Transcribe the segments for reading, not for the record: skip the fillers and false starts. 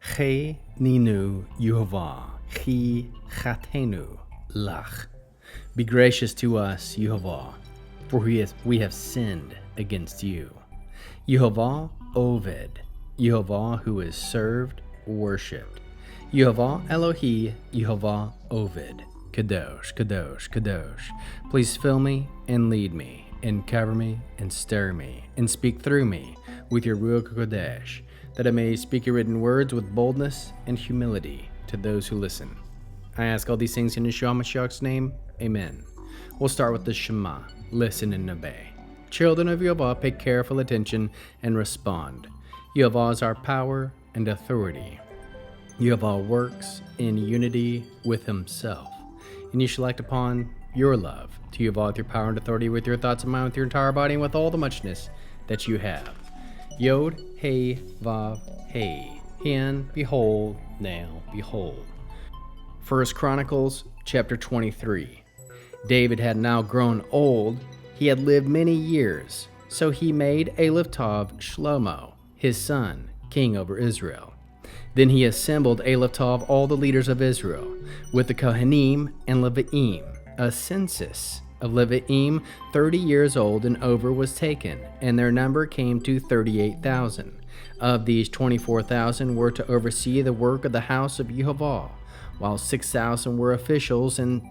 Chaneinu Yehovah, ki-chatanu, Lakh. Be gracious to us, Yehovah, for we have sinned against you. Yehovah Oved, Yehovah who is served, worshipped. Yehovah Elohi, Yehovah Oved. Kadosh, Kadosh, Kadosh. Please fill me and lead me, and cover me and stir me, and speak through me with your Ruach HaKodesh, that I may speak your written words with boldness and humility to those who listen. I ask all these things in Yeshua Mashiach's name. Amen. We'll start with the Shema. Listen and obey. Children of Yehovah, pay careful attention and respond. Yehovah is our power and authority. Yehovah works in unity with himself. And you shall act upon your love to Yehovah with your power and authority, with your thoughts and mind, with your entire body, and with all the muchness that you have. Yeh-ho-VAH. And behold, now behold. 1 Chronicles chapter 23. David had now grown old. He had lived many years. So he made Avodah Shlomo, his son, king over Israel. Then he assembled Avodah all the leaders of Israel, with the Kohanim and Levites. A census of Levites 30 years old and over was taken, and their number came to 38,000. Of these, 24,000 were to oversee the work of the house of Yehovah, while 6,000 were officials and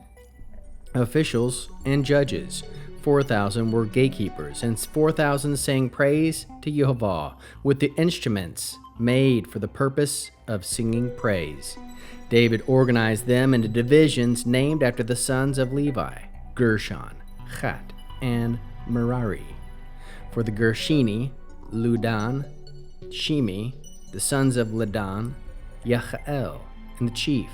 judges. 4,000 were gatekeepers, and 4,000 sang praise to Yehovah with the instruments made for the purpose of singing praise. David organized them into divisions named after the sons of Levi: Gershon, Chat, and Merari. For the Gershini, Ludan, Shimi, the sons of Ladan, Yachael, and the chief,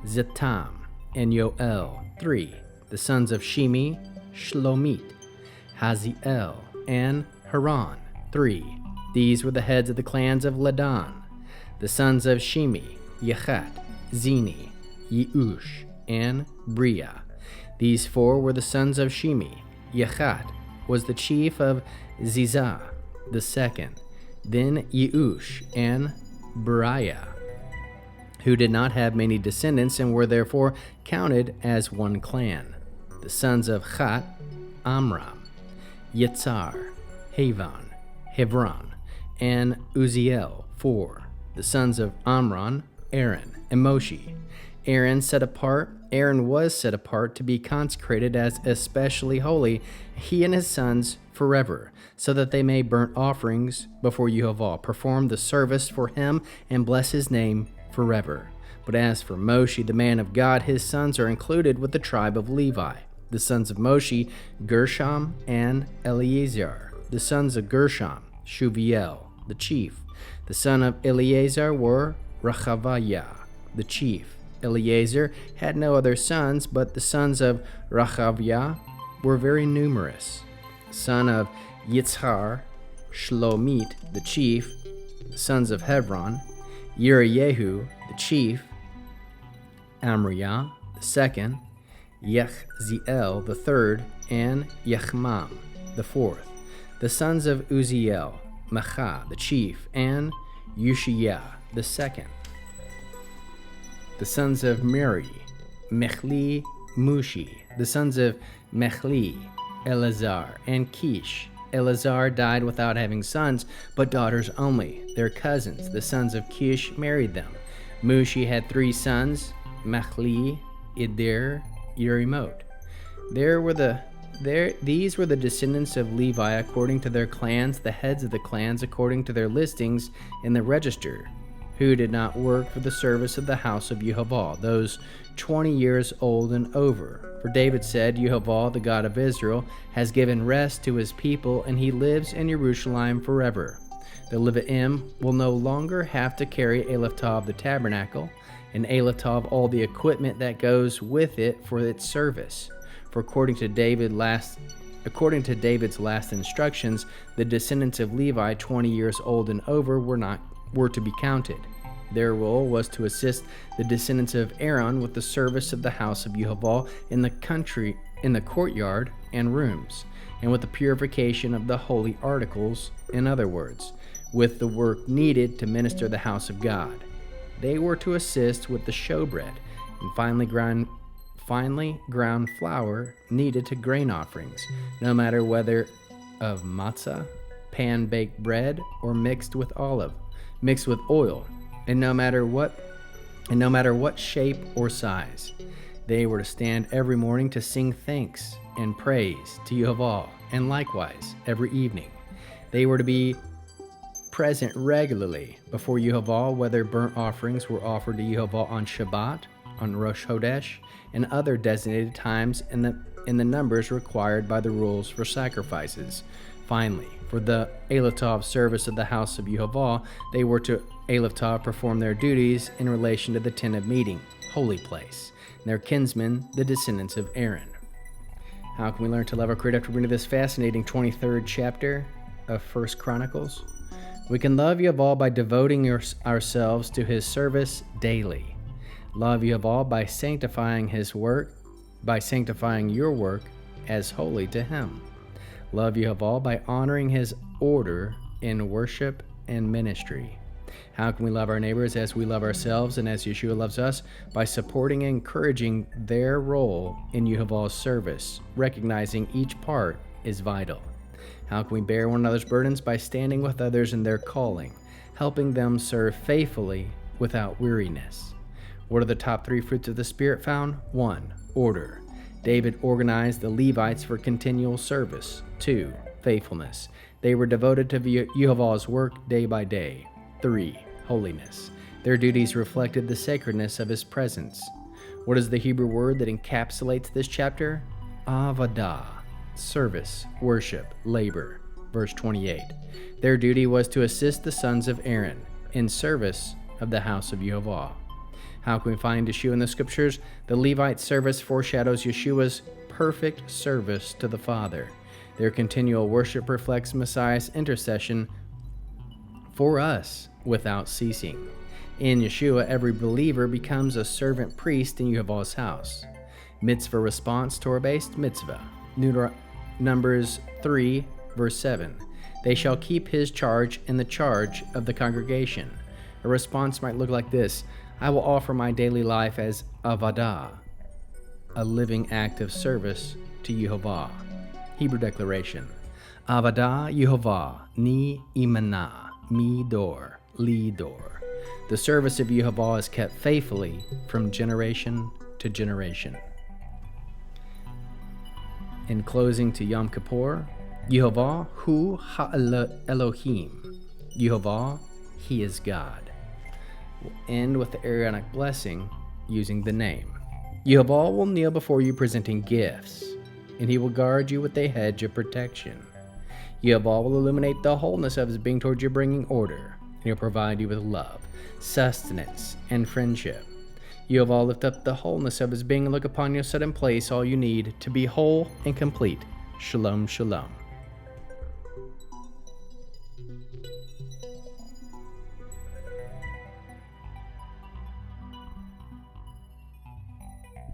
Zetam, and Yoel. 3. The sons of Shimi, Shlomit, Haziel, and Haran. 3. These were the heads of the clans of Ladan. The sons of Shimi, Yachat, Zini, Yeush, and Bria. These 4 were the sons of Shimi. Yachat was the chief of Zizah, the second. Then Yeush and Beriah, who did not have many descendants and were therefore counted as one clan. The sons of Chat, Amram, Yitzhar, Havan, Hebron, and Uziel. 4. The sons of Amram, Aaron, and Moshe. Aaron was set apart to be consecrated as especially holy, he and his sons forever, so that they may burn offerings before Yehovah, perform the service for him, and bless his name forever. But as for Moshe, the man of God, his sons are included with the tribe of Levi. The sons of Moshe, Gershom and Eleazar. The sons of Gershom, Shuviel, the chief. The son of Eleazar were Rechaviah, the chief. Eleazar had no other sons, but the sons of Rechaviah were very numerous. The son of Yitzhar, Shlomit, the chief. The sons of Hebron, Yeriyahu, the chief. Amriah, the second. Yechziel, the third, and Yechmam, the fourth. The sons of Uziel, Macha, the chief, and Ushiah, the second. The sons of Meri, Mechli, Mushi. The sons of Mechli, Elazar, and Kish. Elazar died without having sons, but daughters only. Their cousins, the sons of Kish, married them. Mushi had 3 sons, Mechli, Idir, Yerimot. These were the descendants of Levi according to their clans, the heads of the clans according to their listings in the register, who did not work for the service of the house of Yehovah, those 20 years old and over. For David said, Yehovah, the God of Israel, has given rest to his people, and he lives in Jerusalem forever. The Levites will no longer have to carry Avodah the tabernacle, and Avodah all the equipment that goes with it for its service. For according to David's last instructions, the descendants of Levi 20 years old and over were to be counted. Their role was to assist the descendants of Aaron with the service of the house of Yehovah in the courtyard and rooms, and with the purification of the holy articles, in other words, with the work needed to minister the house of God. they were to assist with the showbread and finely ground flour needed to grain offerings, no matter whether of matzah, pan-baked bread, or mixed with oil, and no matter what shape or size. They were to stand every morning to sing thanks and praise to Yehovah, and likewise every evening. They were to be present regularly before Yehovah, whether burnt offerings were offered to Yehovah on Shabbat, on Rosh Chodesh, and other designated times in the numbers required by the rules for sacrifices. Finally, for the Elotav service of the house of Yehovah, they were to Elotav perform their duties in relation to the tent of meeting, holy place, and their kinsmen, the descendants of Aaron. How can we learn to love our Creator after reading this fascinating 23rd chapter of 1 Chronicles? We can love Yehovah by devoting ourselves to His service daily. Love Yehovah by sanctifying your work as holy to Him. Love Yehovah by honoring His order in worship and ministry. How can we love our neighbors as we love ourselves and as Yeshua loves us? By supporting and encouraging their role in Yehovah's service, recognizing each part is vital. How can we bear one another's burdens? By standing with others in their calling, helping them serve faithfully without weariness. What are the top 3 fruits of the Spirit found? 1. Order. David organized the Levites for continual service. 2. Faithfulness. They were devoted to Yehovah's work day by day. 3. Holiness. Their duties reflected the sacredness of His presence. What is the Hebrew word that encapsulates this chapter? Ah-voh-DAH. Service, worship, labor. Verse 28. Their duty was to assist the sons of Aaron in service of the house of Yehovah. How can we find Yeshua in the Scriptures? The Levite service foreshadows Yeshua's perfect service to the Father. Their continual worship reflects Messiah's intercession for us without ceasing. In Yeshua, every believer becomes a servant priest in Yehovah's house. Mitzvah response, Torah-based mitzvah. Numbers 3, verse 7. They shall keep his charge in the charge of the congregation. A response might look like this: I will offer my daily life as Avodah, a living act of service to Yehovah. Hebrew declaration: Avodah Yehovah ni imana mi-dor, le-dor. The service of Yehovah is kept faithfully from generation to generation. In closing to Yom Kippur, Yehovah hu ha-Elohim. Yehovah, He is God. We'll end with the Aaronic blessing using the name. Yehovah will kneel before you presenting gifts, and He will guard you with a hedge of protection. Yehovah will illuminate the wholeness of His being towards you, bringing order, and He'll provide you with love, sustenance, and friendship. Yehovah lift up the wholeness of His being and look upon you, set in place all you need to be whole and complete. Shalom, shalom.